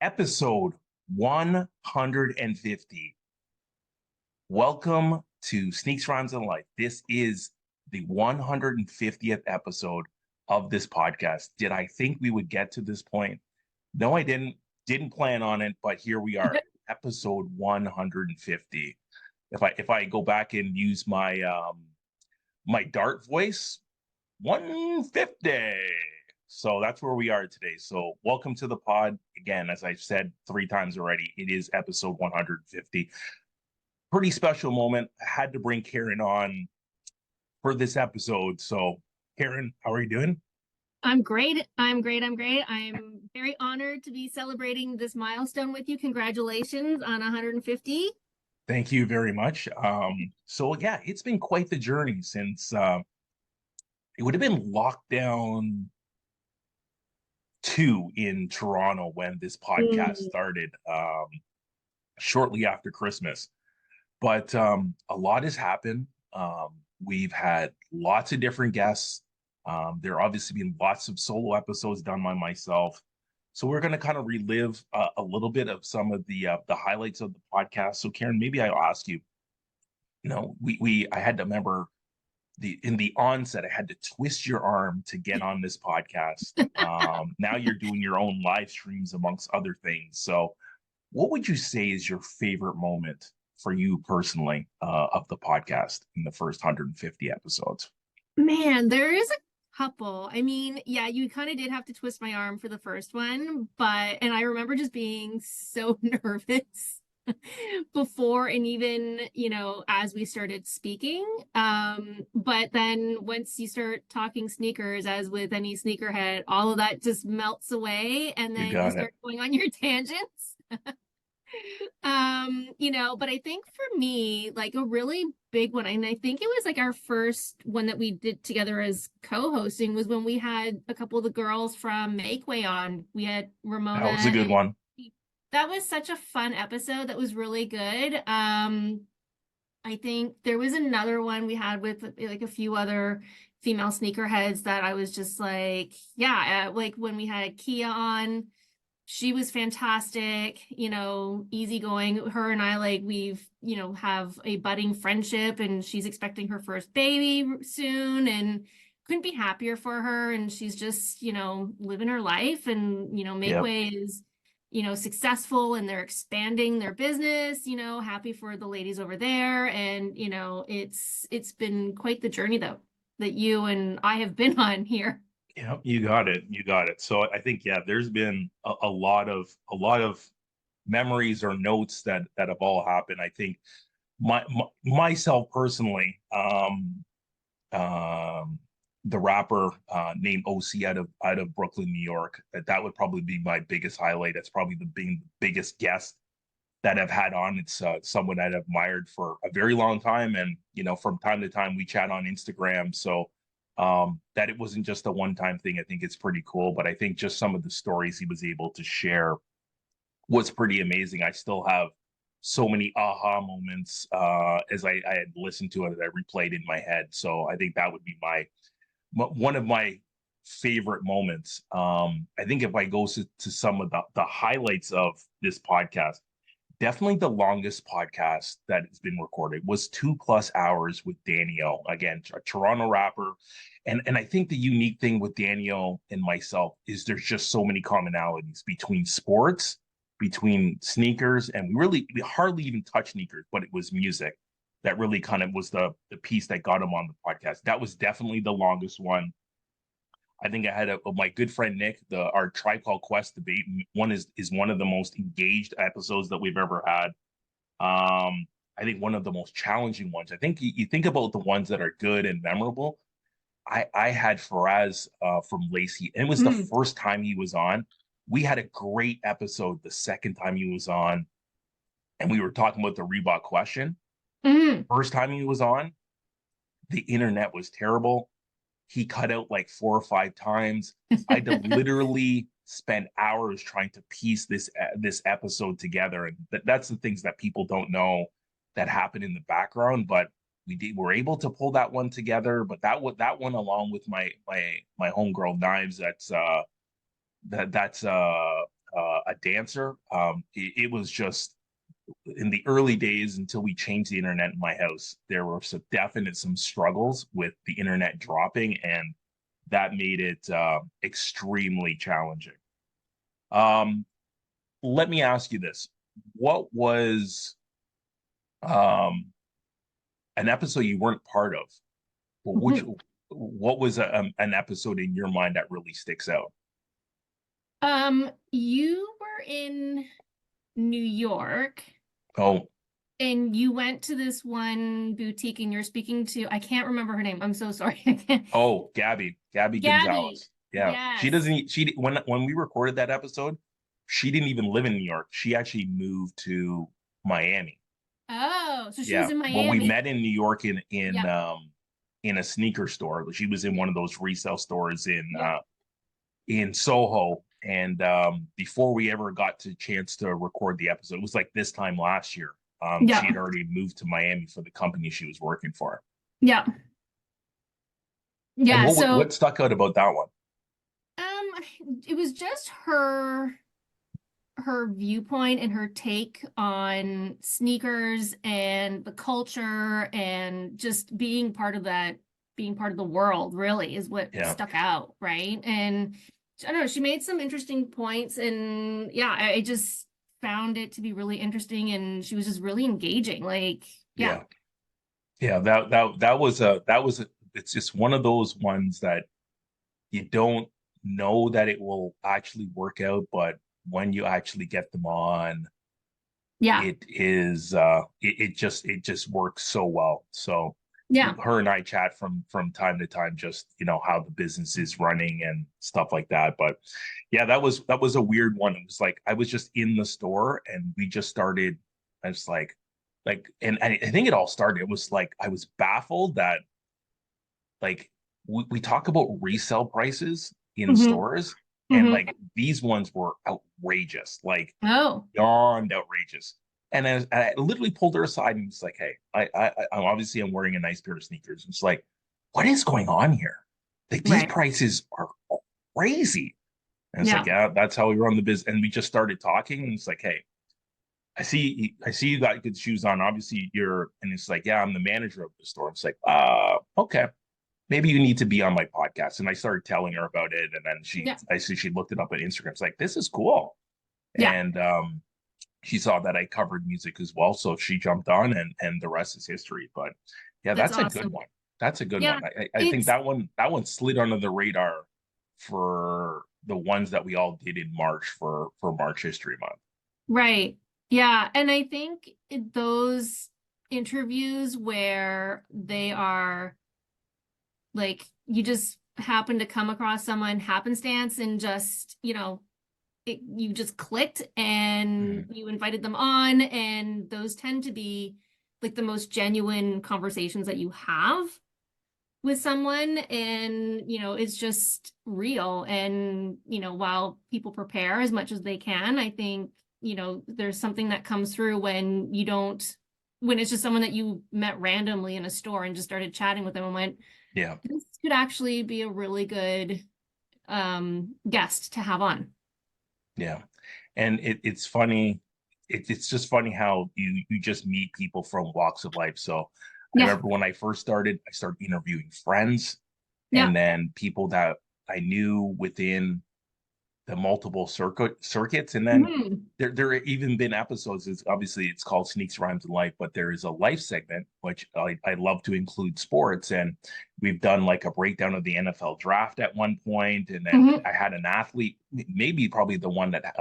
Episode 150. Welcome to Sneaks Rhymes in Life. This is the 150th episode of this podcast. Did I think we would get to this point? No, I didn't. Didn't plan on it, but here we are, episode 150. If I go back and use my dart voice, 150. So that's where we are today. So welcome to the pod. Again, as I've said 3 times already, it is episode 150. Pretty special moment. I had to bring Karen on for this episode. So Karen, how are you doing? I'm great. I'm great. I'm very honored to be celebrating this milestone with you. Congratulations on 150. Thank you very much. So yeah, it's been quite the journey since it would have been lockdown 2 in Toronto when this podcast started, shortly after Christmas. But a lot has happened. We've had lots of different guests. There have obviously been lots of solo episodes done by myself. So we're going to kind of relive a little bit of some of the highlights of the podcast. So Karen, maybe I'll ask you. I had to remember in the onset, I had to twist your arm to get on this podcast. Now you're doing your own live streams amongst other things. So what would you say is your favorite moment for you personally of the podcast in the first 150 episodes? Man, there is a couple. I mean, yeah, you kind of did have to twist my arm for the first one, and I remember just being so nervous before and even, as we started speaking. But then once you start talking sneakers, as with any sneakerhead, all of that just melts away and You then you got it. start going on your tangents. But I think for me, like a really big one, and I think it was like our first one that we did together as co-hosting was when we had a couple of the girls from Makeway on. We had Ramona That was a good and one. that was such a fun episode. That was really good. I think there was another one we had with like a few other female sneakerheads that I was just like, yeah, like when we had Kia on, she was fantastic, easygoing. Her and I, like, we've, have a budding friendship, and she's expecting her first baby soon and couldn't be happier for her. And she's just, living her life. And, Yep. Makeway is, successful and they're expanding their business, happy for the ladies over there. And, it's been quite the journey though, that you and I have been on here. Yep, you got it. You got it. So I think, yeah, there's been a lot of memories or notes that have all happened. I think myself personally, the rapper named OC out of Brooklyn, New York, that would probably be my biggest highlight. That's probably the biggest guest that I've had on. It's someone I've admired for a very long time, and from time to time we chat on Instagram. So that it wasn't just a one-time thing. I think it's pretty cool. But I think just some of the stories he was able to share was pretty amazing. I still have so many aha moments as I had listened to it that I replayed in my head. So I think that would be one of my favorite moments. I think if I go to some of the highlights of this podcast, definitely the longest podcast that has been recorded was 2+ hours with Daniel. Again, a Toronto rapper. And I think the unique thing with Daniel and myself is there's just so many commonalities between sports, between sneakers, and we hardly even touch sneakers, but it was music that really kind of was the piece that got him on the podcast. That was definitely the longest one. I think I had my good friend Nick, our Tribe Called Quest debate. One is one of the most engaged episodes that we've ever had. I think one of the most challenging ones. I think you think about the ones that are good and memorable. I had Faraz from Lacey, and it was the first time he was on. We had a great episode the second time he was on, and we were talking about the Reebok question. First time he was on, the internet was terrible. He cut out like 4 or 5 times. I had to literally spend hours trying to piece this episode together, and that's the things that people don't know that happen in the background. But we're able to pull that one together. But that one along with my homegirl Knives, that's a dancer. It was just in the early days until we changed the internet in my house. There were some struggles with the internet dropping, and that made it extremely challenging. Um, Let me ask you this: what was um, an episode you weren't part of? Which what was an episode in your mind that really sticks out? You were in New York Oh, and you went to this one boutique and you're speaking to, I can't remember her name. I'm so sorry. I can't. oh, Gabby Gabby. Gonzalez. Yeah, she Yes. doesn't. She when we recorded that episode, she didn't even live in New York. She actually moved to Miami. Oh, so she was Yeah. in Well, we Miami. met in New York Yeah. in a sneaker store. She was in Yeah. one of those resale stores Yeah. in Soho. And before we ever got to chance to record the episode, it was like this time last year. She Yeah. had already moved to Miami for the company she was working for. Yeah. And Yeah. So, what stuck out about that one? it was just her viewpoint and her take on sneakers and the culture and just being part of the world really is what Yeah, stuck out, right? And I don't know, she made some interesting points and yeah, I just found it to be really interesting and she was just really engaging. Like, yeah, yeah, yeah. That was it's just one of those ones that you don't know that it will actually work out, but when you actually get them on, yeah, it just works so well. So yeah, her and I chat from time to time, just how the business is running and stuff like that. But yeah, that was a weird one. It was like I was just in the store and we just started. I was and I think it all started. It was like I was baffled that like we talk about resale prices in hmm stores, and hmm like these ones were outrageous, like oh, beyond outrageous. And I literally pulled her aside and was like, "Hey, I'm obviously I'm wearing a nice pair of sneakers." It's like, what is going on here? Like these right, prices are crazy. And it's like, yeah, yeah, that's how we run the business. And we just started talking, and it's like, hey, I see you got good shoes on. Obviously, and it's like, yeah, I'm the manager of the store. It's like, okay, maybe you need to be on my podcast. And I started telling her about it. And then yeah, I see she looked it up on Instagram. It's like, this is cool. yeah, And she saw that I covered music as well. So she jumped on and the rest is history. But yeah, that's that's a good awesome. one. That's a good Yeah, one. I think it's that one slid under the radar for the ones that we all did in March for March History Month. right. Yeah. And I think those interviews where they are like, you just happen to come across someone happenstance and just, you just clicked and Mhm. you invited them on. And those tend to be like the most genuine conversations that you have with someone. And, it's just real. And, while people prepare as much as they can, I think there's something that comes through when when it's just someone that you met randomly in a store and just started chatting with them and went, Yeah. this could actually be a really good guest to have on. Yeah. And it's funny. It's just funny how you just meet people from walks of life. So I Yeah, remember when I started interviewing friends yeah, and then people that I knew within the multiple circuits. And then hmm, there even been episodes. It's obviously it's called Sneaks, Rhymes, and Life, but there is a life segment which I love to include sports, and we've done like a breakdown of the NFL draft at one point, and then hmm, I had an athlete, maybe probably the one that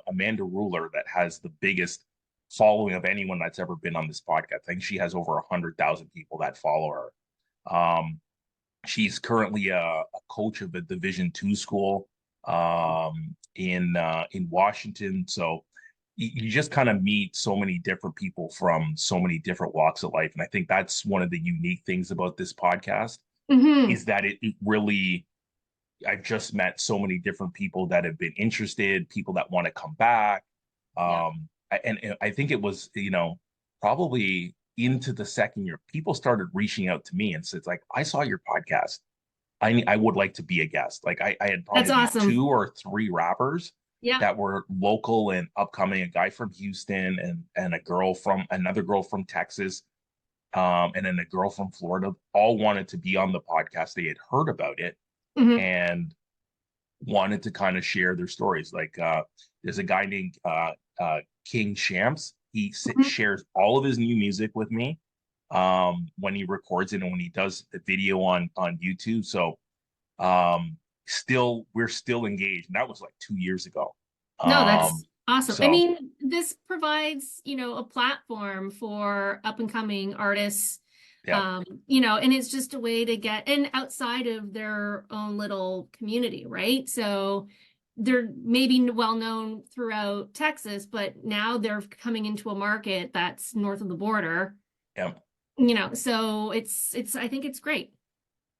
Amanda Ruler that has the biggest following of anyone that's ever been on this podcast. I think she has over 100,000 people that follow her. She's currently a coach of a Division II school in Washington. So you just kind of meet so many different people from so many different walks of life, and I think that's one of the unique things about this podcast hmm, is that it really I've just met so many different people that have been interested, people that want to come back. yeah, And I think it was, probably into the second year, people started reaching out to me and said, like, I saw your podcast. I would like to be a guest. Like I had that's probably awesome. two or three rappers. Yeah. that were local and upcoming, a guy from Houston and another girl from Texas, and then a girl from Florida, all wanted to be on the podcast. They had heard about it Hmm. and wanted to kind of share their stories. Like there's a guy named King Shamps. He Hmm. shares all of his new music with me when he records it and when he does the video on YouTube. So still we're still engaged. And that was like 2 years ago. No, that's awesome. I So mean, this provides, a platform for up and coming artists, yeah, and it's just a way to get in outside of their own little community, right? So they're maybe well known throughout Texas, but now they're coming into a market that's north of the border, yeah, so it's I think it's great.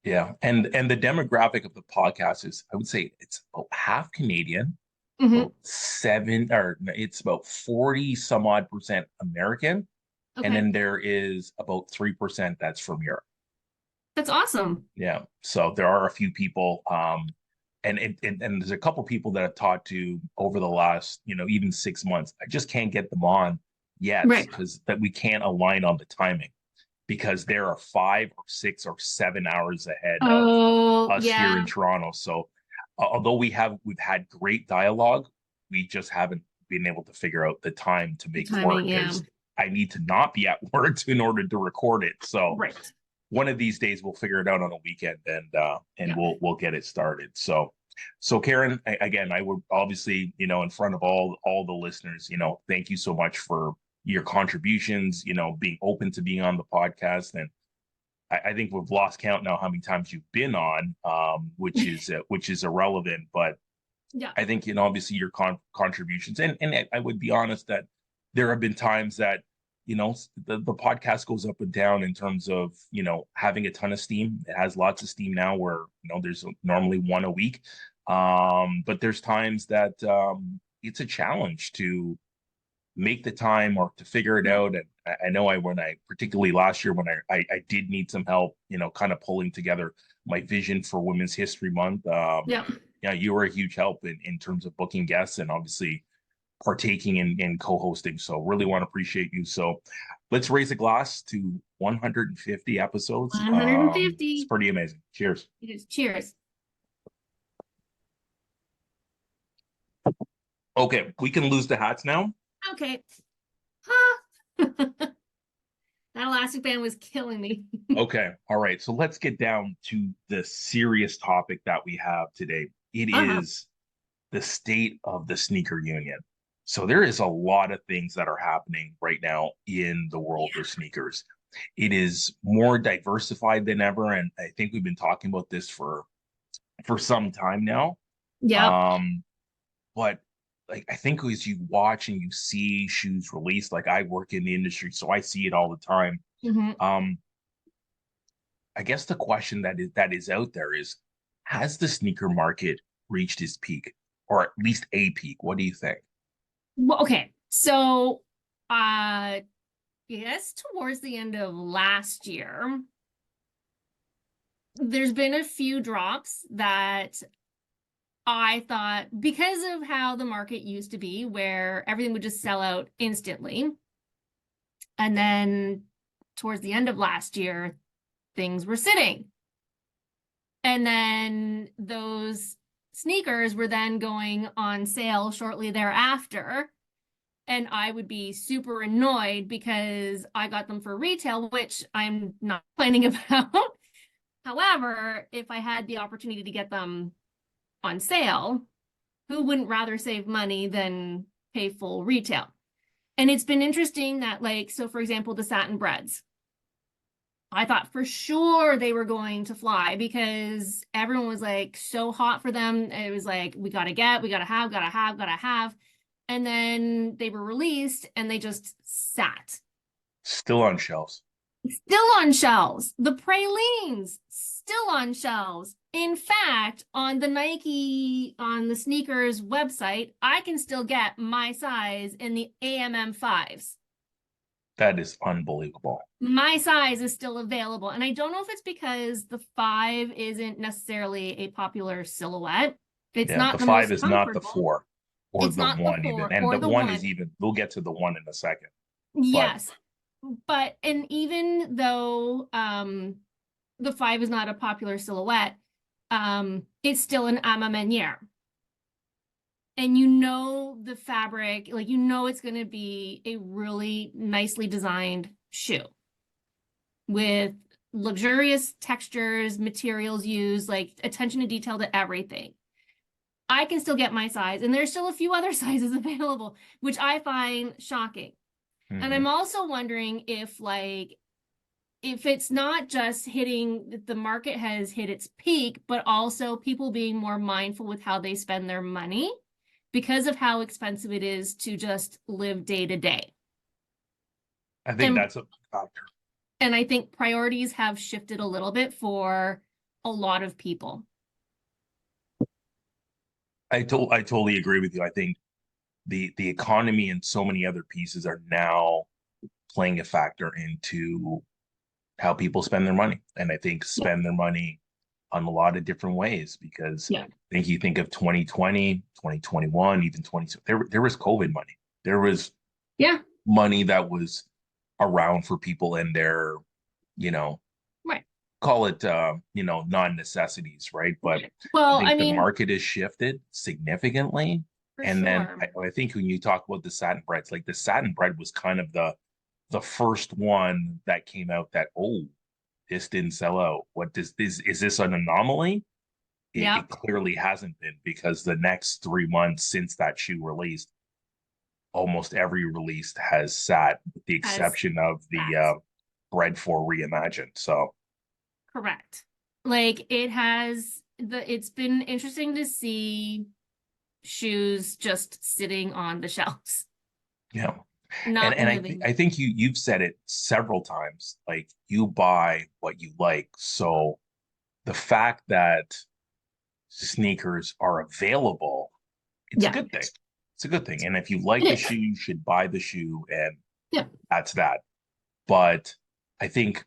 yeah. And the demographic of the podcast is, I would say it's about half Canadian, Hmm. about seven, or it's about 40 some odd percent American, and Okay. then there is about 3% that's from Europe. That's awesome. Yeah. So there are a few people, and there's a couple people that I've talked to over the last, even 6 months. I just can't get them on yet Right. because that we can't align on the timing because there are 5 or 6 or 7 hours ahead of Oh, us here in yeah. Toronto. So although we've had great dialogue, we just haven't been able to figure out the time to The make timing, work yeah. because I need to not be at work in order to record it. So Right. one of these days we'll figure it out on a weekend and Yeah. we'll get it started. So Karen, again, I would obviously, in front of all the listeners, thank you so much for your contributions, being open to being on the podcast. And I think we've lost count now how many times you've been on, which is irrelevant. But Yeah. I think, obviously your contributions, and I would be honest that there have been times that, the podcast goes up and down in terms of, having a ton of steam. It has lots of steam now where, there's normally one a week. But there's times that it's a challenge to make the time or to figure it Yeah. out. And I know when I, particularly last year, when I did need some help, kind of pulling together my vision for Women's History Month. Yeah. Yeah, you were a huge help in terms of booking guests and obviously partaking in co-hosting. So really want to appreciate you. So let's raise a glass to 150 episodes. It's 150. pretty amazing. Cheers. It is. Cheers. Okay, we can lose the hats now. Okay. Huh. That elastic band was killing me. Okay, all right. So let's get down to the serious topic that we have today. It Uh-huh. is the state of the sneaker union. So there is a lot of things that are happening right now in the world of sneakers. It is more diversified than ever, and I think we've been talking about this for some time now. Yep. Um, but like I think as you watch and you see shoes released, like I work in the industry, so I see it all the time. Hmm. Um, I guess the question that is out there is, has the sneaker market reached its peak, or at least a peak? What do you think? Well, okay. So, yes, towards the end of last year, there's been a few drops that I thought because of how the market used to be, where everything would just sell out instantly. And then towards the end of last year, things were sitting. And then those sneakers were then going on sale shortly thereafter. And I would be super annoyed because I got them for retail, which I'm not complaining about. However, if I had the opportunity to get them on sale, who wouldn't rather save money than pay full retail? And it's been interesting that, like, so for example, the satin breads, I thought for sure they were going to fly because everyone was like so hot for them. It was like, we got to get, we got to have, got to have, got to have. And then they were released and they just sat. Still on shelves. Still on shelves. The pralines still on shelves. In fact, on the Nike, on the sneakers website, I can still get my size in the AMM5s. That is unbelievable. My size is still available. And I don't know if it's because the 5 isn't necessarily a popular silhouette. It's Yeah, not the the five most is not the comfortable. four. or It's the not the one even, four and or the the one is one. even. We'll get to the one in a second, but Yes. But and even though the five is not a popular silhouette, it's still an ama maniere. And you know the fabric, like you know it's going to be a really nicely designed shoe with luxurious textures, materials used, like attention to detail to everything. I can still get my size, and there's still a few other sizes available, which I find shocking. And mhm. I'm also wondering if it's not just hitting the market has hit its peak, but also people being more mindful with how they spend their money because of how expensive it is to just live day to day. I think And that's a factor. and I think priorities have shifted a little bit for a lot of people. I totally agree with you. I think the economy and so many other pieces are now playing a factor into how people spend their money. And I think Yeah. spend their money on a lot of different ways because Yeah. I think you think of 2020, 2021, even 20, there was COVID money. There was Yeah. money that was around for people in their, you know, Right. call it non-necessities, right? But I Well, I think the mean, market has shifted significantly. for And then sure. I think when you talk about the satin breads, like the satin bread was kind of the first one that came out that, oh, this didn't sell out. What does this is this an anomaly? It Yep. clearly hasn't been because the next 3 months since that shoe released, almost every release has sat, with the Has exception of the that. bread for reimagined. So Correct. Like it's been interesting to see shoes just sitting on the shelves, yeah. not And moving. I think you've said it several times, like you buy what you like. So the fact that sneakers are available, it's a Yeah, good thing. It's a good thing. And if you like it the is. shoe, you should buy the shoe, and Yeah. that's that. But I think,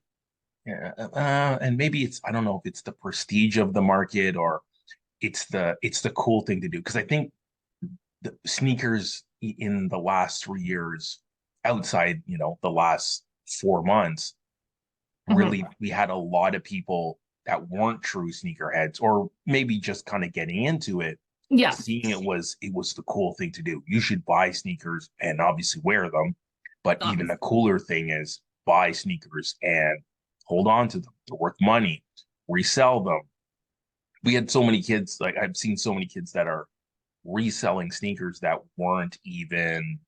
and maybe it's, I don't know if it's the prestige of the market or it's the cool thing to do because I think the sneakers in the last 3 years, outside the last 4 months, really Mhm. we had a lot of people that weren't true sneakerheads or maybe just kind of getting into it, Yeah, seeing it was the cool thing to do. You should buy sneakers and obviously wear them, but even the obviously. cooler thing is buy sneakers and hold on to them. They're worth money. Resell them. We had so many kids, like I've seen so many kids that are reselling sneakers that weren't even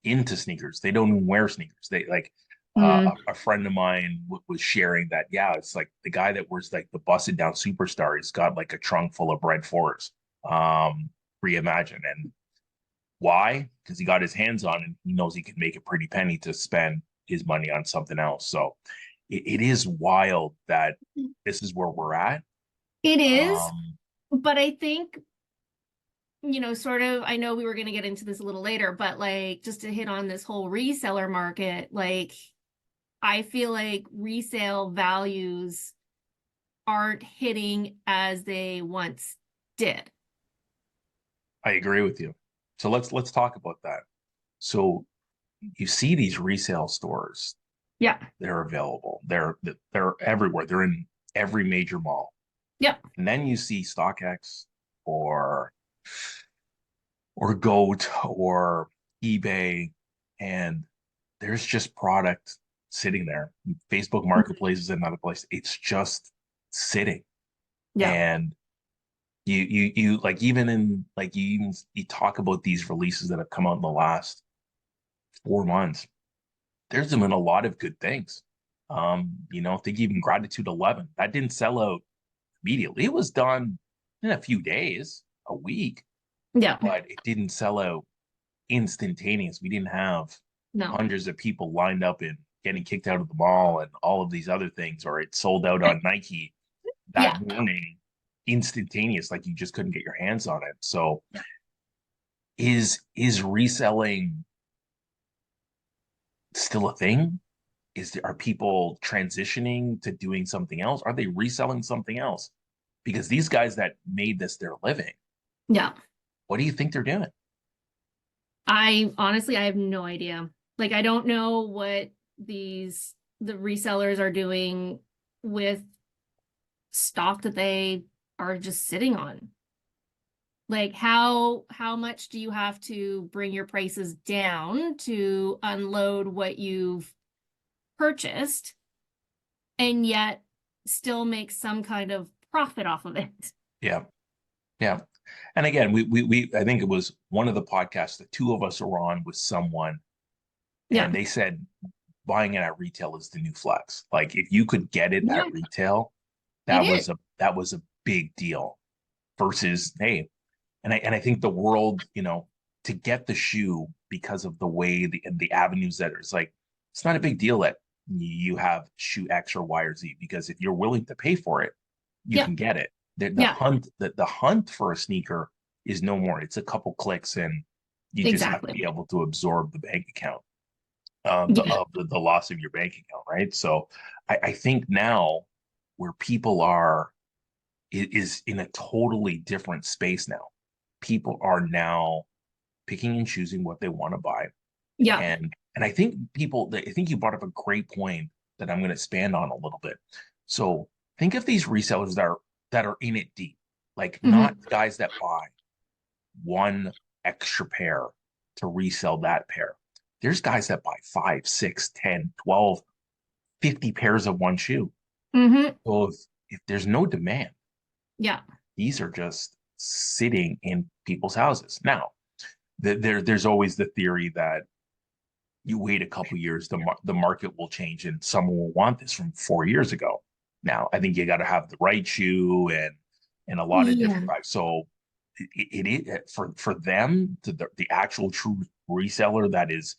into sneakers. They don't even wear sneakers. They like Mm. a friend of mine was sharing that. Yeah, it's like the guy that wears like the busted down superstar. He's got like a trunk full of Red Forest, reimagined. And why? Because he got his hands on it. And he knows he can make a pretty penny to spend his money on something else. So it is wild that this is where we're at. It is, Um, but I think, sort of, I know we were going to get into this a little later, but like just to hit on this whole reseller market, like I feel like resale values aren't hitting as they once did. I agree with you. So let's talk about that. So you see these resale stores, Yeah. they're available. They're everywhere. They're in every major mall. Yep. And then you see StockX or Goat or eBay, and there's just product sitting there. Facebook Marketplace is another place. It's just sitting. Yeah. And you like even in like you talk about these releases that have come out in the last 4 months. There's been a lot of good things. Think even Gratitude 11 that didn't sell out immediately. It was done in a few days, a week, Yeah. but it didn't sell out instantaneous. We didn't have No. hundreds of people lined up and getting kicked out of the mall and all of these other things, or it sold out on Nike Yeah. that morning, instantaneous, like you just couldn't get your hands on it. So is reselling still a thing? Are people transitioning to doing something else? Are they reselling something else? Because these guys that made this their living, Yeah. what do you think they're doing? I honestly, I have no idea. Like, I don't know what the resellers are doing with stock that they are just sitting on. Like, how much do you have to bring your prices down to unload what you've purchased and yet still make some kind of profit off of it? Yeah. Yeah. And again, we I think it was one of the podcasts the two of us were on with someone, Yeah, and they said buying it at retail is the new flex. Like if you could get it yeah, at retail, it is. that was a big deal versus hey, and I think the world, to get the shoe because of the way the avenues that it's like it's not a big deal that you have shoe X or Y or Z because if you're willing to pay for it, you Yeah, can get it. yeah, The hunt for a sneaker is no more. It's a couple clicks and you just have to exactly. be able to absorb the bank account, Yeah, the loss of your bank account, right? So I think now where people are is in a totally different space now. People are now picking and choosing what they want to buy. yeah. And I think I think you brought up a great point that I'm going to expand on a little bit. So think of these resellers that are in it deep, like not Hmm. guys that buy one extra pair to resell that pair. There's guys that buy 5, 6, 10, 12, 50 pairs of one shoe. Hmm. So if there's no demand, Yeah. these are just sitting in people's houses. Now, there's always the theory that you wait a couple years, the market will change and someone will want this from 4 years ago. Now, I think you got to have the right shoe and a lot of different Yeah. types. So it for them to the actual true reseller that is,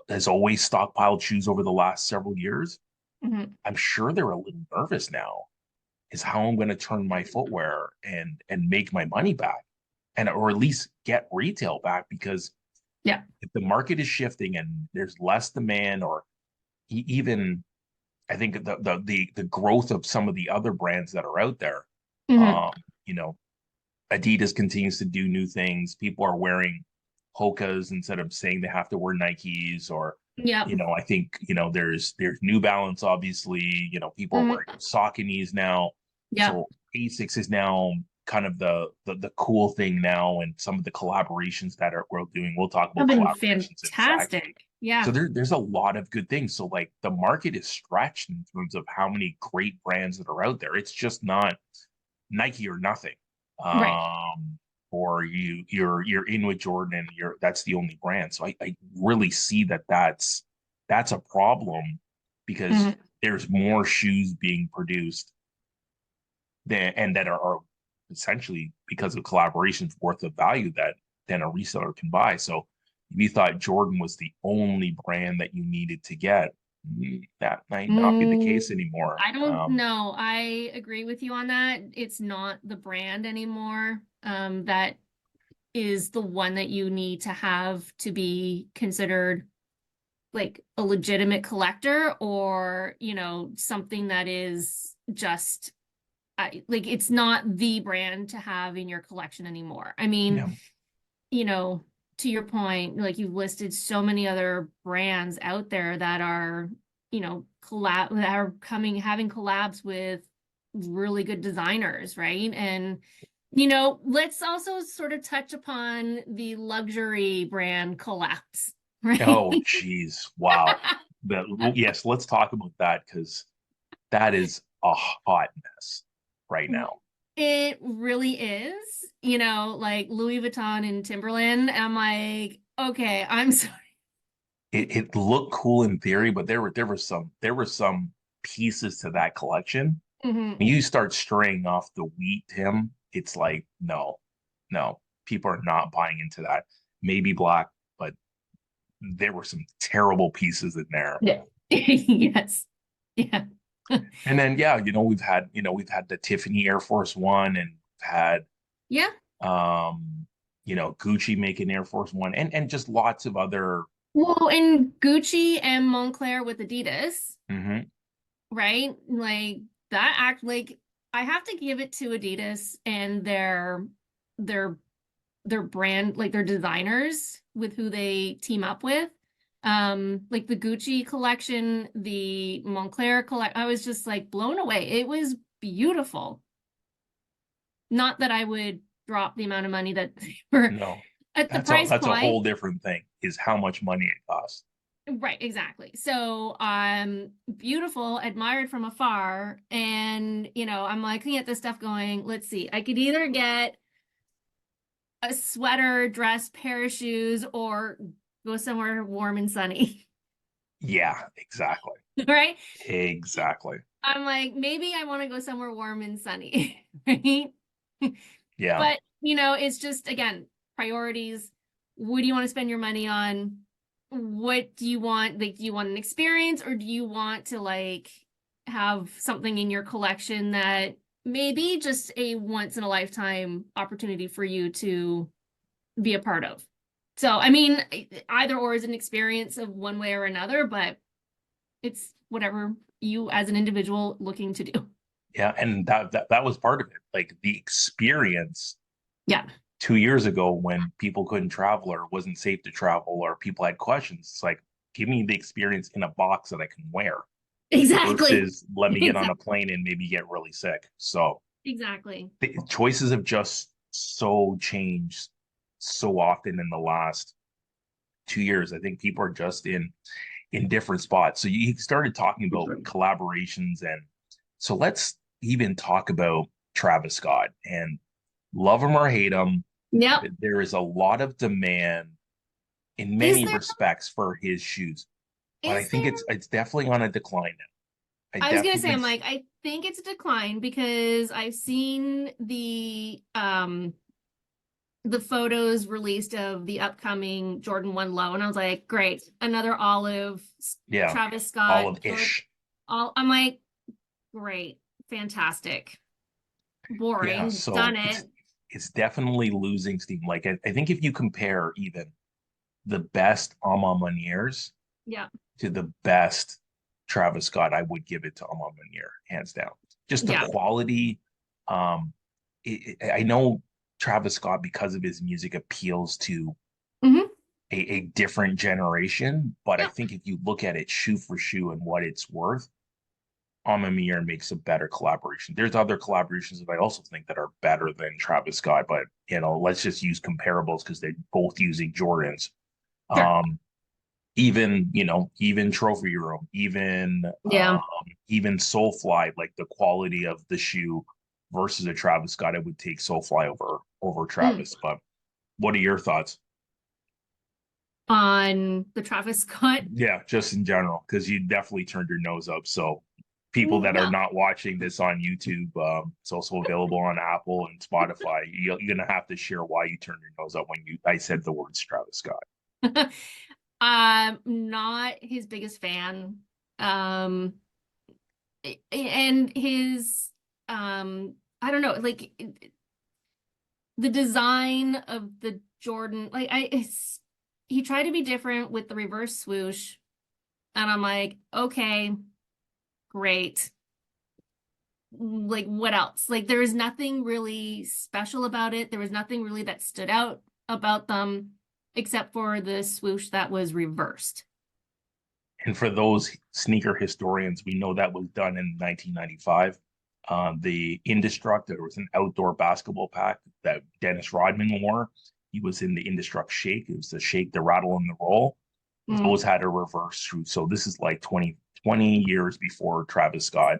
has always stockpiled shoes over the last several years. Hmm. I'm sure they're a little nervous now is how I'm going to turn my footwear and make my money back and or at least get retail back because Yeah. if the market is shifting and there's less demand or even I think the growth of some of the other brands that are out there, Hmm. um, you know, Adidas continues to do new things. People are wearing Hokas instead of saying they have to wear Nikes or Yeah. I think there's New Balance obviously, people are wearing Hmm. Sauconys now. Yeah. So Asics is now kind of the cool thing now and some of the collaborations that we're doing. We'll talk Have about been collaborations in a sec. fantastic. So Yeah. there's a lot of good things. So like the market is stretched in terms of how many great brands that are out there. It's just not Nike or nothing. Right. Um, or you're in with Jordan and that's the only brand. So I really see that's a problem because Hmm. there's more shoes being produced and that are essentially because of collaborations worth of value that than a reseller can buy. So if you thought Jordan was the only brand that you needed to get, that might not be the case anymore. I don't know. I agree with you on that. It's not the brand anymore. That is the one that you need to have to be considered like a legitimate collector or, something that is just like it's not the brand to have in your collection anymore. I mean, Yeah, you know, to your point, like you've listed so many other brands out there that are, that are having collabs with really good designers, right? And, let's also sort of touch upon the luxury brand collapse, right? oh, geez. Wow. Yes, let's talk about that because that is a hot mess right now. It really is, like Louis Vuitton and Timberland. I'm like, okay, I'm sorry. It looked cool in theory, but there were some pieces to that collection. Hmm. When you start straying off the wheat, Tim, it's like, no, no, people are not buying into that. Maybe black, but there were some terrible pieces in there. Yeah. Yes. Yeah. And then yeah, we've had the Tiffany Air Force One and had Yeah. um, Gucci making Air Force One and just lots of other. Well, and Gucci and Montclair with Adidas, Mhm. right? Like like I have to give it to Adidas and their their brand, like their designers. with who they team up with. Like the Gucci collection, the Montclair collection, I was just like blown away. It was beautiful. Not that I would drop the amount of money that they were No, at the price that's a point. whole different thing, is how much money it costs. Right, exactly. So, beautiful, admired from afar, and I'm like looking at this stuff going, let's see, I could either get a sweater, dress, pair of shoes, or go somewhere warm and sunny. Yeah, exactly. Right? Exactly. I'm like, maybe I want to go somewhere warm and sunny, right? Yeah. But, it's just, again, priorities. What do you want to spend your money on? What do you want? Like, do you want an experience, or do you want to like have something in your collection that maybe just a once in a lifetime opportunity for you to be a part of? So, I mean, either or is an experience of one way or another, but it's whatever you as an individual looking to do. Yeah. And that was part of it. Like the experience Yeah, 2 years ago when people couldn't travel or it wasn't safe to travel or people had questions. It's like, give me the experience in a box that I can wear exactly. versus let me get on Exactly. a plane and maybe get really sick. So Exactly. the choices have just so changed so often in the last 2 years. I think people are just in different spots. So you started talking about collaborations, and so let's even talk about Travis Scott. And love him or hate him, Yep. there is a lot of demand in Is many there, respects for his shoes, but I is think there it's definitely on a decline now. I I was gonna say, definitely I'm like, I think it's a decline because I've seen the photos released of the upcoming Jordan 1 low, and I was like, great, another olive, yeah, Travis Scott, olive good. ish. All I'm like, great, fantastic, Yeah, boring, so done it. it's definitely losing steam. Like I think if you compare even the best Alma Meuniers Yeah, to the best Travis Scott, I would give it to Alma Meunier, hands down. Just the yeah. quality. I know Travis Scott, because of his music, appeals to Hmm. a different generation. But I Yep. think if you look at it shoe for shoe and what it's worth, Alma Meunier makes a better collaboration. There's other collaborations that I also think that are better than Travis Scott, but let's just use comparables because they're both using Jordans. Sure. Um, even Trophy Room, Yeah. even Soulfly, like the quality of the shoe versus a Travis Scott, I would take Soulfly over Mm. Travis. But what are your thoughts? On the Travis Scott. Yeah, just in general, because you definitely turned your nose up. So people that are No. not watching this on YouTube, it's also available on Apple and Spotify. You're gonna have to share why you turned your nose up when I said the words Travis Scott. Not his biggest fan. Um, and his, I don't know, like the design of the Jordan, like he tried to be different with the reverse swoosh, and I'm like, okay, great. Like, what else? Like, there was nothing really special about it. There was nothing really that stood out about them except for the swoosh that was reversed. And for those sneaker historians, we know that was done in 1995. The Indestruct, there was an outdoor basketball pack that Dennis Rodman wore. He was in the Indestruct Shake. It was the shake, the rattle, and the roll. Mm. Those had a reverse shoe. So this is like 20 years before Travis Scott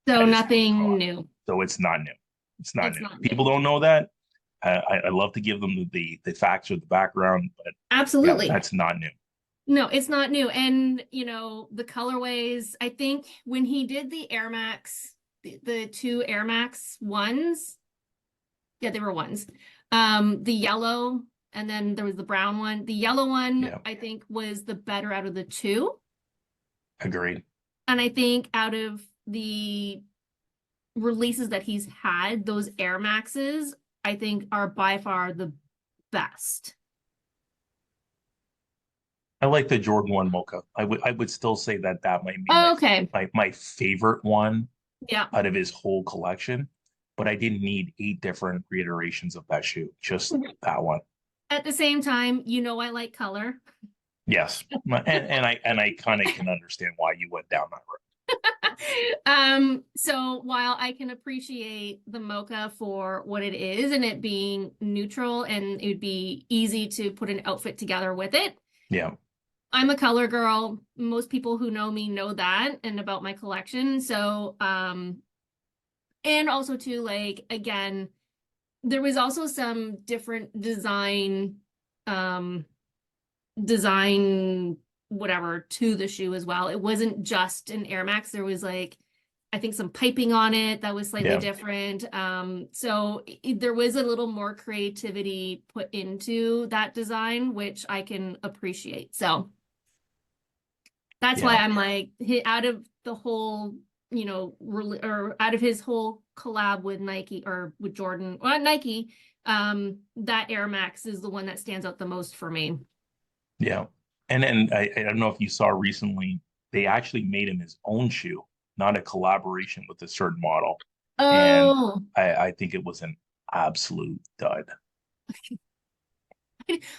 So had his foot nothing caught. new. So it's not new. It's not It's new. not People new. don't know that. I love to give them the facts or the background, but yeah, Absolutely. that's not new. No, it's not new. And, the colorways, I think when he did the Air Max, the two Air Max ones, yeah, they were ones. The yellow, and then there was the brown one. The yellow one, Yeah, I think, was the better out of the two. agreed. And I think out of the releases that he's had, those Air Maxes, I think are by far the best. I like the Jordan 1 Mocha. I would still say that that might be Oh, okay. my favorite one Yeah. out of his whole collection, but I didn't need 8 different reiterations of that shoe. Just that one. At the same time, I like color. Yes, and I kind of can understand why you went down that road. So while I can appreciate the mocha for what it is and it being neutral and it would be easy to put an outfit together with it, Yeah, I'm a color girl. Most people who know me know that and about my collection. So, and also too, like, again, there was also some different um, design whatever to the shoe as well. It wasn't just an Air Max. There was like I think some piping on it that was slightly yeah, different. So there was a little more creativity put into that design, which I can appreciate. So that's why yeah. I'm like out of the whole, or out of his whole collab with Nike or with Jordan or Nike, that Air Max is the one that stands out the most for me. Yeah. And I don't know if you saw recently, they actually made him his own shoe, not a collaboration with a certain model. And Oh, I think it was an absolute dud.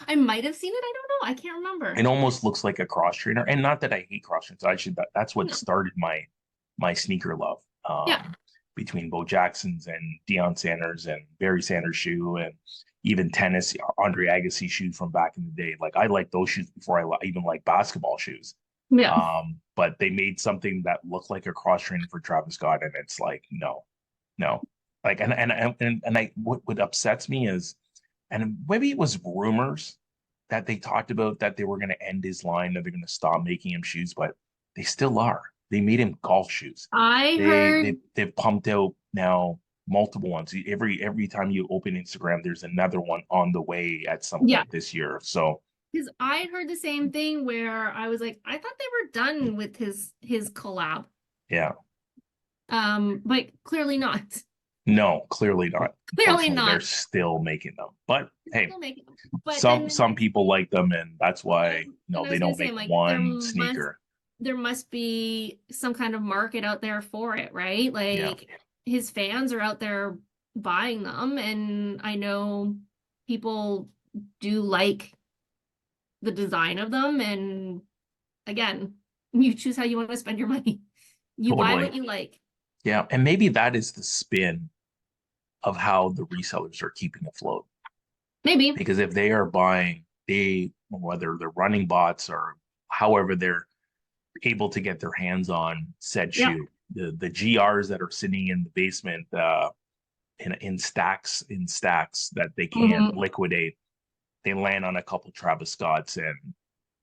I might have seen it. I don't know. I can't It remember. almost looks like a cross trainer. And not that I hate cross trainers. That's what No. started my sneaker love. Yeah. Between Bo Jackson's and Deion Sanders and Barry Sanders shoe and even tennis, Andre Agassi shoes from back in the day. Like I like those shoes before even like basketball shoes. Yeah. But they made something that looked like a cross training for Travis Scott, and it's like no, no. Like and I what upsets me is, and maybe it was rumors that they talked about that they were going to end his line, that they're going to stop making him shoes, but they still are. They made him golf shoes. I They heard, they they've pumped out now multiple ones. Every time you open Instagram, there's another one on the way at some yeah, point this year. So because I heard the same thing where I was like, I thought they were done with his collab. yeah, But clearly not. no, clearly not. Clearly Unfortunately, they're not. still making them. But hey, Still making them. But some then some people like them, and that's I, why and I they was gonna don't say, make I'm like, one sneaker. there must be some kind of market out there for it, right? Yeah, Like his fans are out there buying them, and I know people do like the design of them. And again, you choose how you want to spend your money. You buy totally. what you like. Yeah, and maybe that is the spin of how the resellers are keeping afloat. Maybe. Because if they are buying, whether they're running bots or however they're able to get their hands on said Yeah. shoe, the GRs that are sitting in the basement, in stacks that they can't Hmm. liquidate, they land on a couple Travis Scotts, and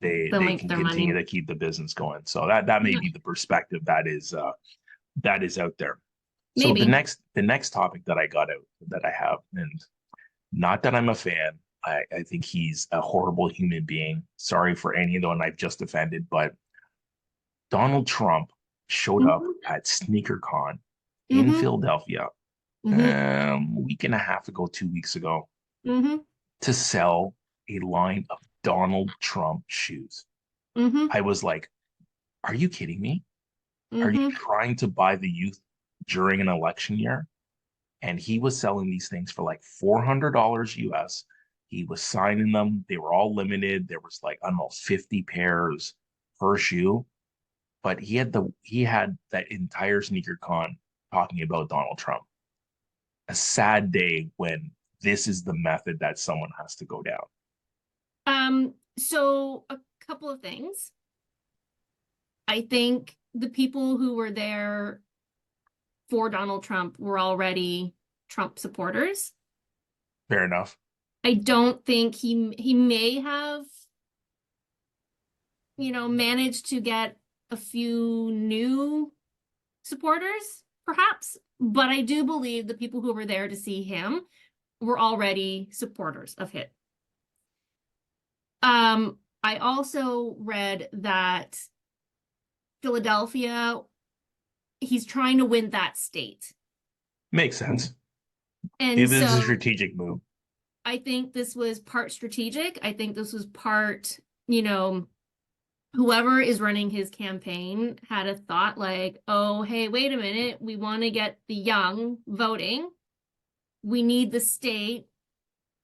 They'll they make can their continue money. to keep the business going. So that may Yeah. be the perspective that is out there. So Maybe. the next topic that I got out that I have, and not that I'm a fan. I think he's a horrible human being. Sorry for anyone I've just offended, but Donald Trump showed up Hmm. at SneakerCon in Hmm. Philadelphia Hmm. a week and a half ago, 2 weeks ago, Hmm. to sell a line of Donald Trump shoes. Hmm. I was like, are you kidding me? Are you Hmm. trying to buy the youth during an election year? And he was selling these things for like $400 US. He was signing them. They were all limited. There was like, I don't know, 50 pairs per shoe. But he had that entire sneaker con talking about Donald Trump. A sad day when this is the method that someone has to go down. So a couple of things. I think the people who were there for Donald Trump were already Trump supporters. Fair enough. I don't think he may have, managed to get a few new supporters, perhaps, but I do believe the people who were there to see him were already supporters of him. I also read that Philadelphia, he's trying to win that state. Makes sense. And It is a so strategic move. I think this was part strategic. I think this was part, whoever is running his campaign had a thought like, oh, hey, wait a minute. We want to get the young voting. We need the state.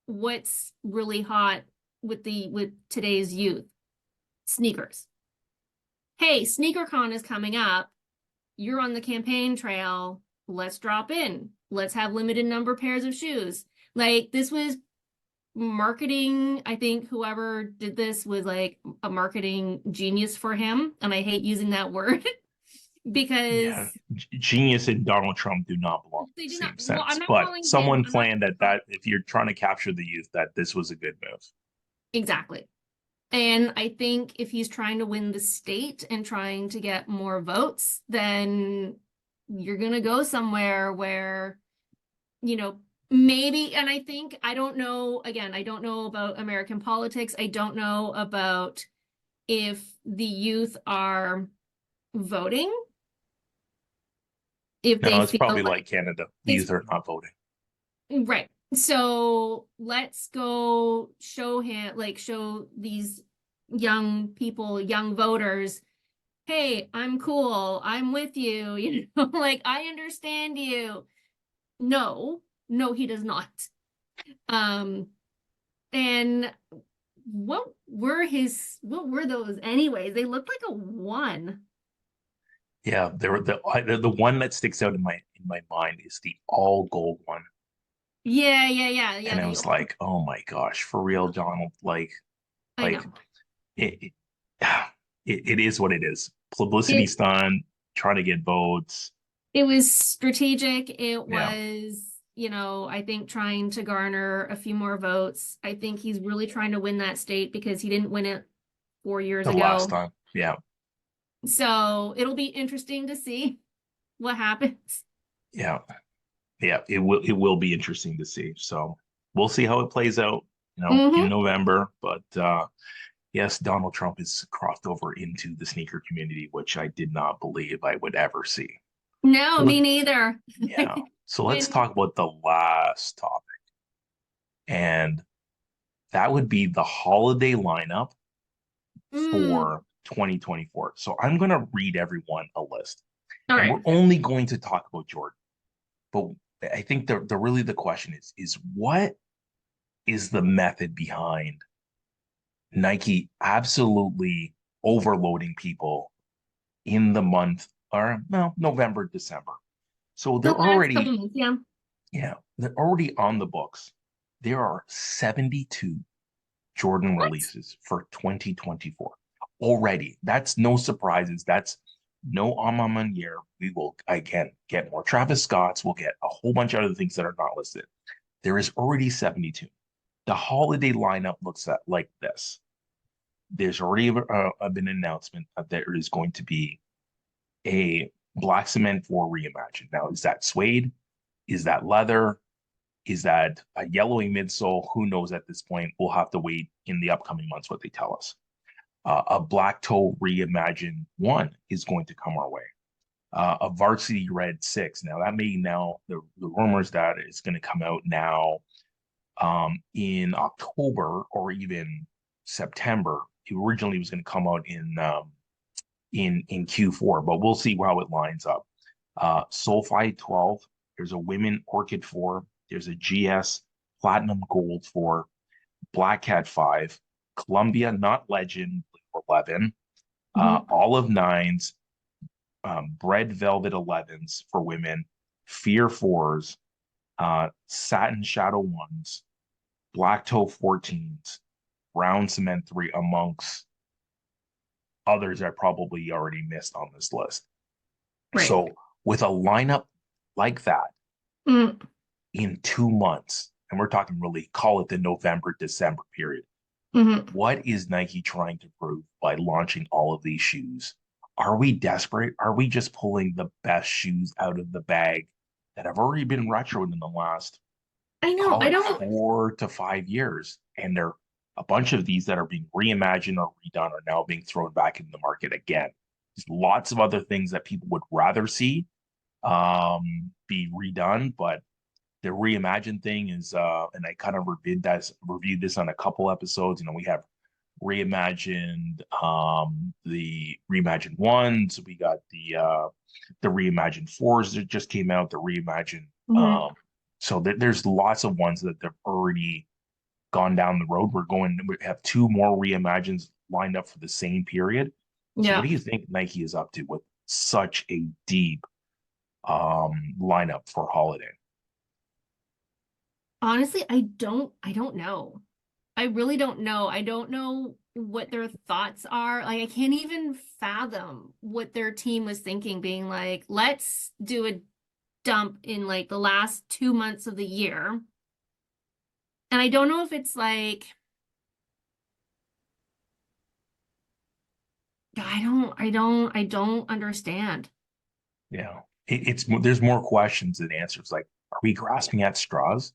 what's really hot with today's youth? Sneakers. Hey, SneakerCon is coming up. You're on the campaign trail. Let's drop in. Let's have limited number pairs of shoes. Like this was marketing. I think whoever did this was like a marketing genius for him. And I hate using that word Yeah, because genius and Donald Trump do not belong in they the do not, same well, I'm sense. not But calling him, someone I'm not planned that calling, if you're trying to capture the youth, that this was a good move. exactly. And I think if he's trying to win the state and trying to get more votes, then you're going to go somewhere where, you know, maybe, and I think, I don't know, again, I don't know about American politics. I don't know about if the youth are voting, if they No, it's feel probably like like Canada. The it's youth are not voting. right. So let's go show him, like, show these young people, young voters, hey, I'm cool. I'm with you. You know, like, I understand you. No, no, he does not. Um, and what were those anyways? They looked like a one. Yeah, there were the one that sticks out in my mind is the all gold one. Yeah, yeah, yeah, yeah. And I They was all, like, oh my gosh, for real, Donald. I Like know. it, it, it is what it is. Publicity It stunt, trying to get votes. it was strategic. It Yeah, was, I think trying to garner a few more votes. I think he's really trying to win that state because he didn't win it 4 years the last ago. time. Yeah, So it'll be interesting to see what happens. yeah, yeah. It will be interesting to see. So we'll see how it plays out, in Hmm. November. But yes, Donald Trump has crossed over into the sneaker community, which I did not believe I would ever see. No, So me neither. yeah. So let's When talk about the last topic, and that would be the holiday lineup mm, for 2024. So I'm going to read everyone a list, all and right. we're only going to talk about Jordan. But I think the really the question is what is the method behind Nike absolutely overloading people in the month or well, November, December. So The they're last couple already, months, yeah. yeah, they're already on the books. There are 72 Jordan What? releases for 2024 already. That's no surprises. That's no Amman year. We will again get more Travis Scotts. We'll get a whole bunch of other things that are not listed. There is already 72. The holiday lineup looks like this. There's already been an announcement that there is going to be a black cement for reimagined. Now, is that suede? Is that leather? Is that a yellowing midsole? Who knows at this point? We'll have to wait in the upcoming months what they tell us. A black toe reimagined one is going to come our way. A varsity red six. Now that may now the rumors that it's going to come out now in October or even September. It originally was going to come out in Q4, but we'll see how it lines up. Sulfide 12. There's a women Orchid 4. There's a GS Platinum Gold 4. Black Cat 5. Columbia Not Legend 11. Mhm. Olive Nines. Bread Velvet 11s for women. Fear 4s. Satin Shadow 1s. Black Toe 14s. Brown Cement 3 amongst others I probably already missed on this list. Right. So with a lineup like that Mm, in 2 months, and we're talking really call it the November, December period, mhm. what is Nike trying to prove by launching all of these shoes? Are we desperate? Are we just pulling the best shoes out of the bag that have already been retroed in the last, I know. call I it don't. 4 to 5 years? And they're a bunch of these that are being reimagined or redone are now being thrown back into the market again. There's lots of other things that people would rather see be redone, but the reimagined thing is and I kind of reviewed this on a couple episodes. We have reimagined the reimagined ones, we got the reimagined fours that just came out, the reimagined Mhm. so there's lots of ones that they've already gone down the road. We have two more reimagines lined up for the same period. So what Yeah. do you think Nike is up to with such a deep lineup for holiday? Honestly, I don't know. I really don't know. I don't know what their thoughts are. Like I can't even fathom what their team was thinking, being like, let's do a dump in like the last 2 months of the year. And I don't know if it's like I don't understand. Yeah, it's there's more questions than answers. Like, are we grasping at straws?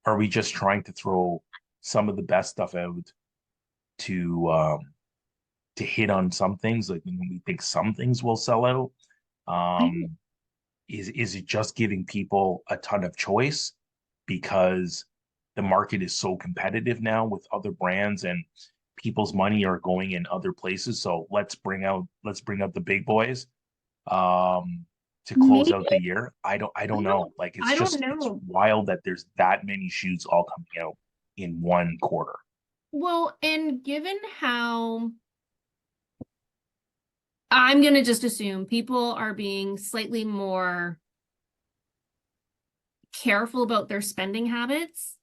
Are we just trying to throw some of the best stuff out to to hit on some things? Like when we think some things will sell out, I- um, is it just giving people a ton of choice because the market is so competitive now with other brands and people's money are going in other places? So let's bring out the big boys um to close Maybe out the year. I don't know. Like I don't it's know. wild that there's that many shoes all coming out in one quarter. Well, and given how I'm gonna just assume people are being slightly more careful about their spending habits.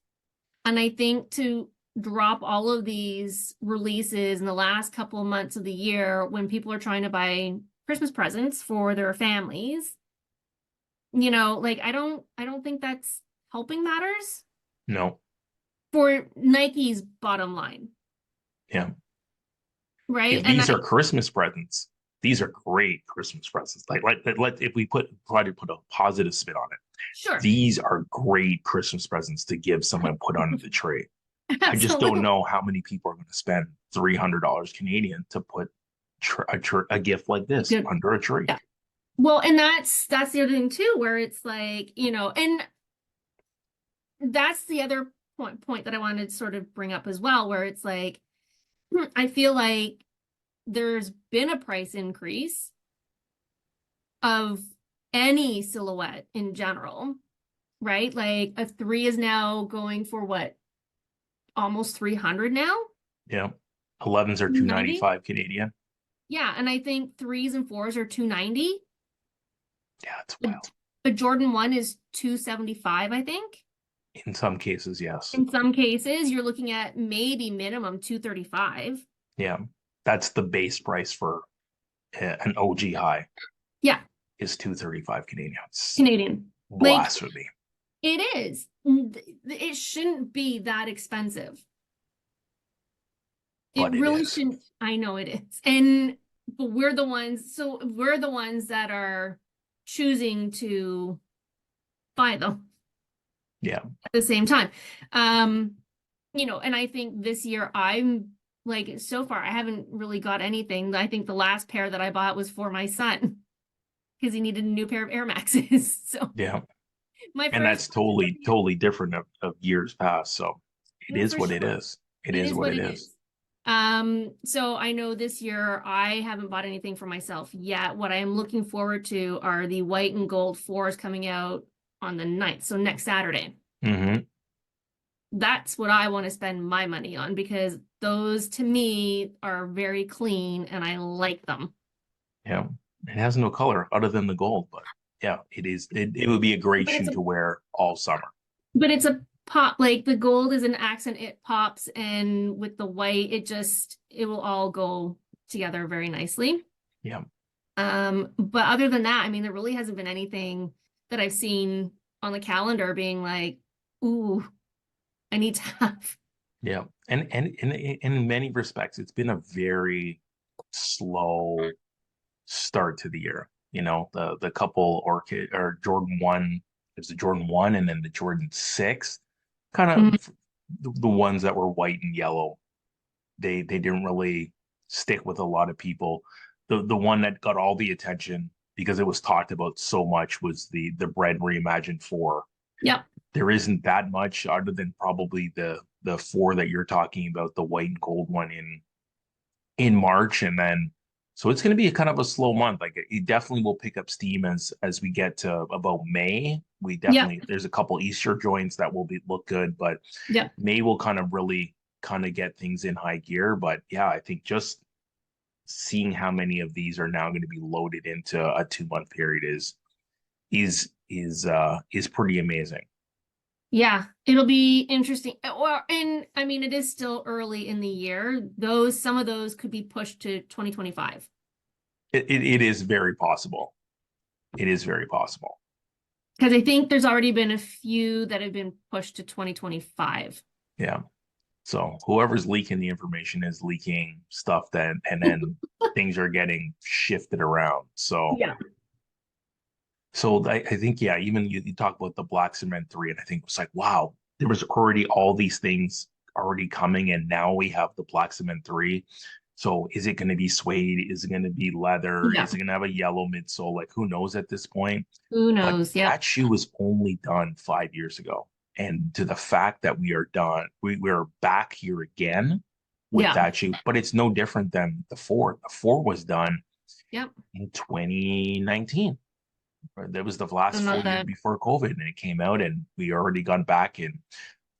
And I think to drop all of these releases in the last couple of months of the year when people are trying to buy Christmas presents for their families, like I don't think that's helping matters No. for Nike's bottom line, Yeah. right? If And these are Christmas presents, these are great Christmas presents. Like let if we try to put a positive spin on it. sure, These are great Christmas presents to give someone put under the tree. I just don't absolutely. know how many people are going to spend $300 Canadian to put a gift like this Good. under a tree. Yeah. Well, and that's the other thing too, where it's like, and that's the other point that I wanted to sort of bring up as well, where it's like, I feel like there's been a price increase of any silhouette in general, right? Like a three is now going for what, almost 300 now? Yeah. 11s are 290? 295 Canadian. Yeah, and I think threes and fours are 290. Yeah, it's A, wild. a Jordan 1 is 275, I think. In some cases, yes. In some cases, you're looking at maybe minimum 235. Yeah. That's the base price for an OG high Yeah, is 235 Canadian. It's Canadian. Like blasphemy, it is. It shouldn't be that expensive. It but it really is. shouldn't. I know it is. And but we're the ones that are choosing to buy them Yeah. at the same time. Um, and I think this year I'm like so far I haven't really got anything. I think the last pair that I bought was for my son because he needed a new pair of Air Maxes. So Yeah. my And first that's purchase of totally, the year. totally different of years past. So it No, is for what it sure. is. It It is is what what it it is. is. So I know this year I haven't bought anything for myself yet. What I am looking forward to are the white and gold fours coming out on the 9th, so next Saturday. Hmm. That's what I want to spend my money on because those to me are very clean and I like them. Yeah. It has no color other than the gold, but yeah, it is. It would be a great But it's shoe a to wear all summer. but it's a pop, like the gold is an accent, it pops, and with the white, it will all go together very nicely. Yeah. But other than that, I mean, there really hasn't been anything that I've seen on the calendar being like, ooh, I need to have. Yeah. And in many respects, it's been a very slow start to the year. You know, the couple Orchid or Jordan 1, there's the Jordan 1 and then the Jordan 6, kind Mhm. of the ones that were white and yellow. They didn't really stick with a lot of people. The one that got all the attention because it was talked about so much was the Bread Reimagined 4. Yep. There isn't that much other than probably the 4 that you're talking about, the white and gold one in March, and then So it's going to be a kind of a slow month. Like it definitely will pick up steam as we get to about May. We Yep. definitely there's a couple Easter joints that will be look good, but Yep. May will kind of really kind of get things in high gear. But yeah, I think just seeing how many of these are now going to be loaded into a 2 month period is pretty amazing. Yeah, it'll be interesting. Well, and I mean, it is still early in the year. Some of those could be pushed to 2025. It is very possible. It is very possible. Because I think there's already been a few that have been pushed to 2025. Yeah. So whoever's leaking the information is leaking stuff that, and then things are getting shifted around. Yeah. So I think, yeah, even you talk about the Black Cement 3, and I think it was like, wow, there was already all these things already coming, and now we have the Black Cement 3. So is it going to be suede? Is it going to be leather? Yeah. Is it going to have a yellow midsole? Like, who knows at this point? Who But knows? Yep. that shoe was only done 5 years ago. And to the fact that we are done, we're back here again with Yeah. that shoe, but it's no different than the four. The four was done Yep. in 2019. That was the last I'm full not year that. before COVID, and it came out, and we already gone back and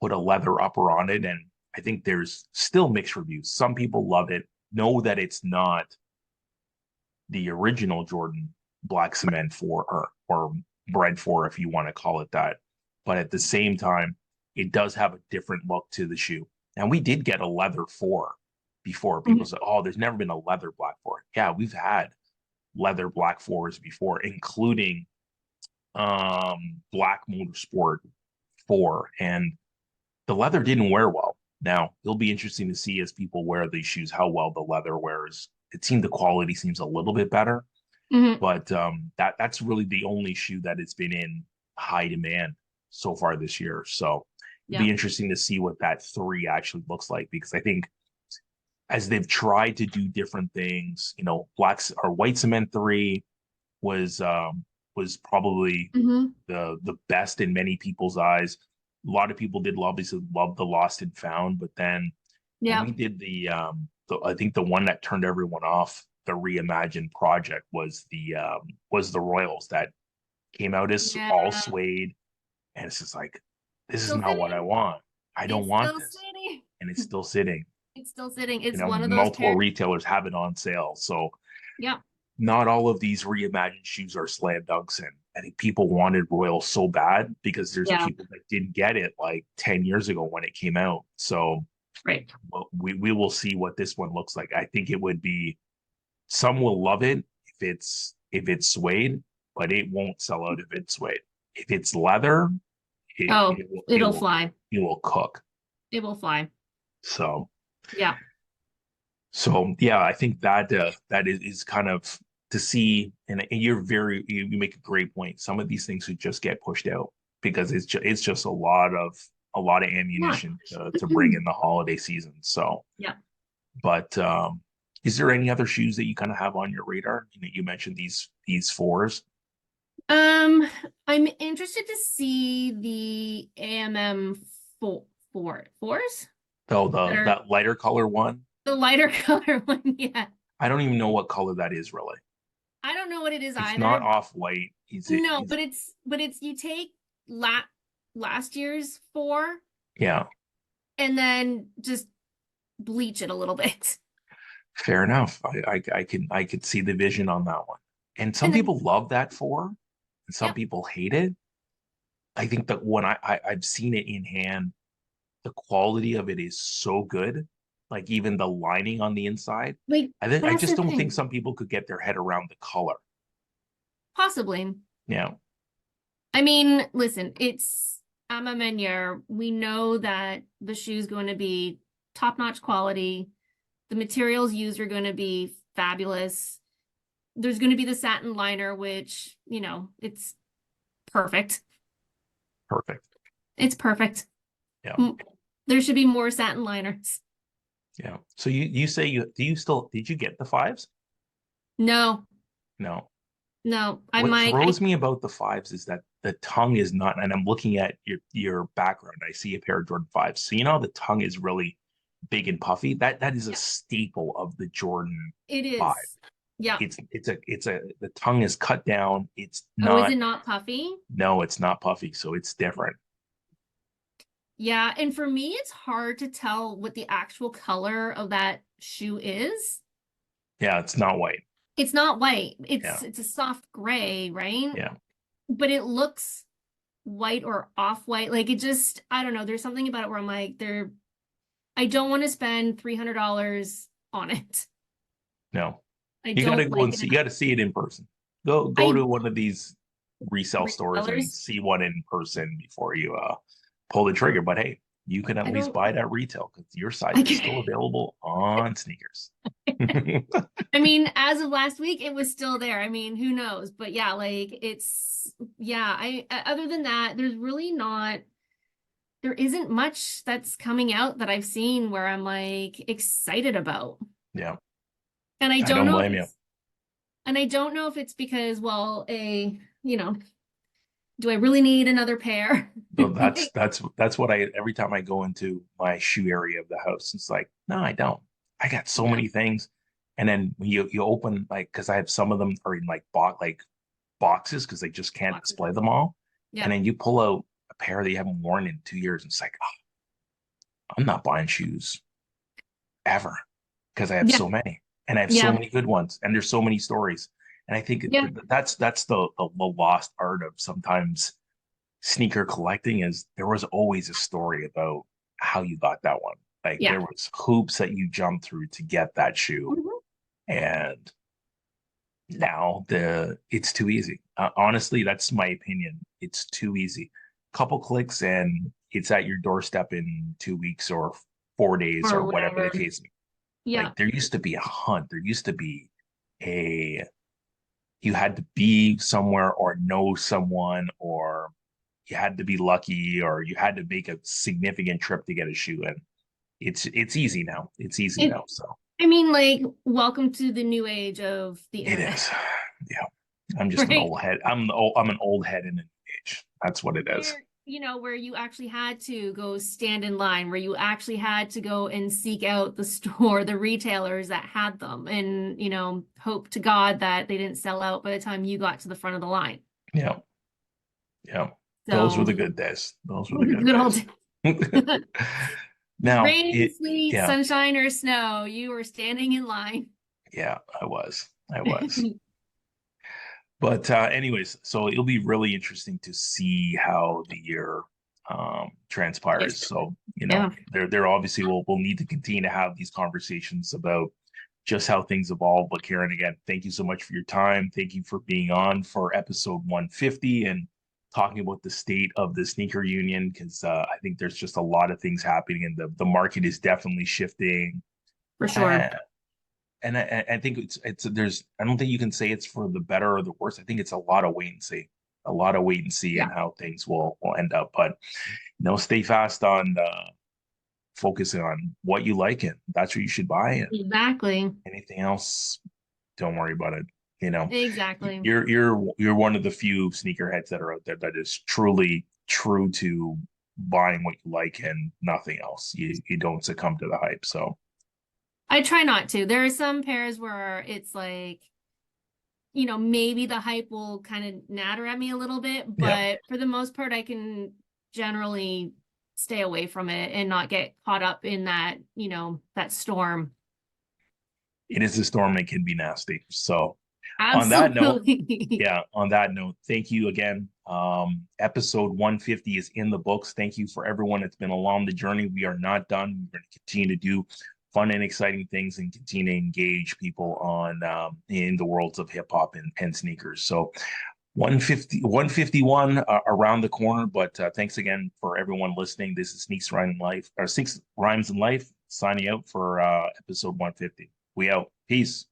put a leather upper on it. And I think there's still mixed reviews. Some people love it, know that it's not the original Jordan Black Cement 4 or Bread 4, if you want to call it that. But at the same time, it does have a different look to the shoe. And we did get a leather 4 before. People Mhm. say, oh, there's never been a leather black 4. Yeah, we've had leather black 4s before, including Black Motorsport 4. And the leather didn't wear well. Now, it'll be interesting to see as people wear these shoes how well the leather wears. It seemed the quality seems a little bit better, Mhm. but that's really the only shoe that has been in high demand so far this year. So it'd Yeah. be interesting to see what that 3 actually looks like, because I think as they've tried to do different things, blacks or white cement 3 was was probably Hmm. the best in many people's eyes. A lot of people did obviously love the Lost and Found, but then when Yeah. we did I think the one that turned everyone off the reimagined project was the Royals that came out as Yeah. all suede, and it's just like, this is Still not what I sitting. want. I don't It's want still this, sitting. and it's still sitting. It's still sitting. It's one of those Multiple pairs. retailers have it on sale, so Yeah. not all of these reimagined shoes are slam dunks in. I think people wanted Royal so bad because there's Yeah. people that didn't get it like 10 years ago when it came out. So Right. well, we will see what this one looks like. I think it would be, some will love it if it's suede, but it won't sell out if it's suede. If it's leather, it Oh, it will it it'll will fly. it will cook. It will fly. So Yeah. So yeah, I think that is kind of to see, and you make a great point. Some of these things would just get pushed out because it's just a lot of Not. ammunition to bring in the holiday season. So, Yeah. but is there any other shoes that you kind of have on your radar? You mentioned these fours. Um, I'm interested to see the AMM fours Oh, that the are that lighter color one. the lighter color one. Yeah. I don't even know what color that is really. I don't know what it is It's not either. off white. Is it? No, but it's you take last year's four Yeah. and then just bleach it a little bit. Fair enough. I could see the vision on that one. And some And then people love that four, and some yep. people hate it. I think that when I've seen it in hand, the quality of it is so good. Like even the lining on the inside. Like I that's just the don't think thing. some people could get their head around the color. Possibly. Yeah, I mean, listen, it's I'm a Meunier. We know that the shoe's going to be top-notch quality. The materials used are going to be fabulous. There's going to be the satin liner, which, it's perfect. perfect. It's perfect. Yeah, Mm, There should be more satin liners. yeah. So you say did you get the fives? No, No. no, I What might. throws me about the fives is that the tongue is not, and I'm looking at your background. I see a pair of Jordan fives. So the tongue is really big and puffy. That is a Yeah, staple of the Jordan it five. is. Yeah. It's the tongue is cut down. It's Oh, is not, it not puffy? no, it's not puffy, so it's different. Yeah, and for me, it's hard to tell what the actual color of that shoe is. Yeah, it's not white. It's not white. Yeah, It's a soft gray, right? yeah. But it looks white or off-white. Like it just, I don't know. There's something about it where I'm like, I don't want to spend $300 on it. No. I You got to don't go like and it see. You enough. got to see it in person. Go I to one of these resale stores and Resellers, see one in person before you pull the trigger. But hey, you can at I least don't buy it at retail because your size I is can still available on sneakers. I mean, as of last week, it was still there. I mean, who knows? But yeah, like yeah, other than that, there isn't much that's coming out that I've seen where I'm like excited about. Yeah, And I I don't don't know if blame you. it's, and I don't know if it's because, well, you know, do I really need another pair? So that's what I every time I go into my shoe area of the house, it's like, no, I don't. I got so Yeah, many things. And then when you open like because I have some of them are in like boxes because they just can't boxes. display them all. And Yeah, then you pull out a pair that you haven't worn in 2 years, and it's like, oh, I'm not buying shoes ever because I have yeah, so many and I have so yeah, many good ones and there's so many stories. And I think yeah, that's the lost art of sometimes sneaker collecting is there was always a story about how you got that one. Like yeah. there was hoops that you jumped through to get that shoe. Mhm. And now it's too easy. Honestly, that's my opinion. It's too easy. Couple clicks and it's at your doorstep in 2 weeks or 4 days Or or whatever the whatever. case. Yeah, Like there used to be a hunt. There used to be a you had to be somewhere or know someone or you had to be lucky or you had to make a significant trip to get a shoe in. It's easy now. It's easy it. now. So I mean, like, welcome to the new age of the it internet, is. Yeah. I'm just an right? old head. I'm an old head in an age. That's what it is. Where, where you actually had to go stand in line, where you actually had to go and seek out the store, the retailers that had them, and, hope to God that they didn't sell out by the time you got to the front of the line. Yeah. Yeah. Those were So, the good days. Those were the good good old days. Now rain, it sleet, yeah, sunshine, or snow, you were standing in line. yeah, I was. I was. But anyways, so it'll be really interesting to see how the year transpires. Yes. So, Yeah, there obviously will need to continue to have these conversations about just how things evolve. But Karen, again, thank you so much for your time. Thank you for being on for episode 150 and talking about the state of the sneaker union because I think there's just a lot of things happening and the market is definitely shifting. for sure. Uh, and I think it's there's I don't think you can say it's for the better or the worse. I think it's a lot of wait and see, a lot of wait and see, Yeah, and how things will end up. But stay fast on focusing on what you like, and that's what you should buy. And exactly. anything else, don't worry about it. You know, Exactly. you're one of the few sneakerheads that are out there that is truly true to buying what you like and nothing else. You don't succumb to the hype. So I try not to. There are some pairs where it's like, maybe the hype will kind of natter at me a little bit, yeah, but for the most part, I can generally stay away from it and not get caught up in that, that storm. it is a storm that can be nasty. So on that note, Absolutely. yeah, on that note, thank you again. Episode 150 is in the books. Thank you for everyone that's been along the journey. We are not done. We're going to continue to do fun and exciting things and continue to engage people on in the worlds of hip hop and sneakers. So 151 around the corner. But thanks again for everyone listening. This is Six Rhymes in Life signing out for episode 150. We out. Peace.